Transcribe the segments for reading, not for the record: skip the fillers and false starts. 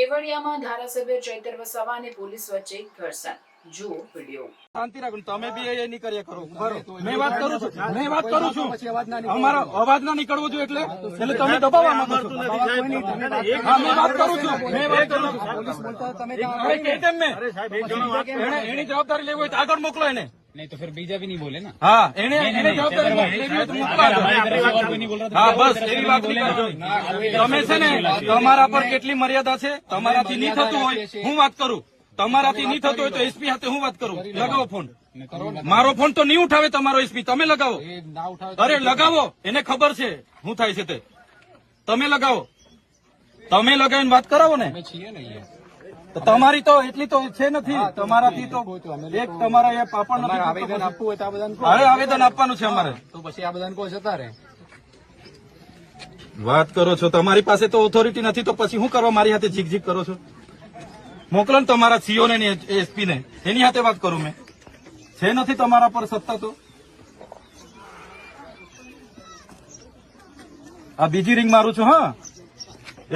કેવડિયામાં ધારાસભ્ય ચૈતર વસાવા અને પોલીસ વચ્ચે ઘર્ષણ. જુઓ વિડીયો. શાંતિ રાખો, તમે બી એ નહીં કર્યા કરો. મેં વાત કરું છું અમારો અવાજ ના નીકળવો જોઈએ એટલે તમે દબાવવા માંગો છો. મેં વાત કરું છું. એની જવાબદારી લેવી હોય તો આગળ મોકલો એને. नहीं तो फिर बीजा भी नहीं बोले ना। हाँ એને જવાબદારી લેવી હોય તો મોકલો. હા બસ એવી વાત નહીં કરજો. તમે છે ને તમારા પર કેટલી મર્યાદા છે, તમારાથી નહીં થતું હોય હું વાત કરું, તમારાથી નહીં થતું હોય તો એસપી સાથે હું વાત કરું. લગાવો ફોન. મારો ફોન તો નહીં ઉઠાવે તમારો એસપી, તમે લગાવો. અરે લગાવો, એને ખબર છે શું થાય છે તે. તમે લગાવો, તમે લગાવીને વાત કરાવો ને. તો તમારી તો એટલી તો છે નથી, તમારાથી તો એક તમારા એ પાપડ નથી. આવેદન આપવું હોય તો આ બધાને હવે આવેદન આપવાનું છે અમારે. તો પછી આ બધાને કોઈ જતા રહે. વાત કરો છો, તમારી પાસે તો ઓથોરિટી નથી તો પછી શું કરવા મારી હાથે જીક કરો છો? મોકલો ને તમારા સીઓ ને એસપી ને, એની હાથે વાત કરું મેં. છે નથી તમારા પર સત્તા તો. આ બીજી રિંગ મારું છું. હા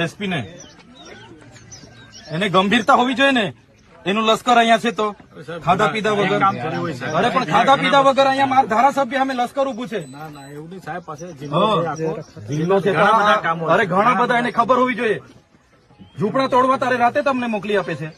એસપી ને, એને ગંભીરતા હોવી જોઈએ ને. એનું લશ્કર અહીંયા છે તો ખાધા પીધા વગર. અરે પણ ખાધા પીધા વગર અહીંયા મારા ધારાસભ્ય અમે લશ્કર ઉભું છે. એવું નહીં સાહેબ પાસે જિલ્લો છે. અરે ઘણા બધા એને ખબર હોવી જોઈએ. ઝૂંપડા તોડવા તારે રાતે તમને મોકલી આપે છે.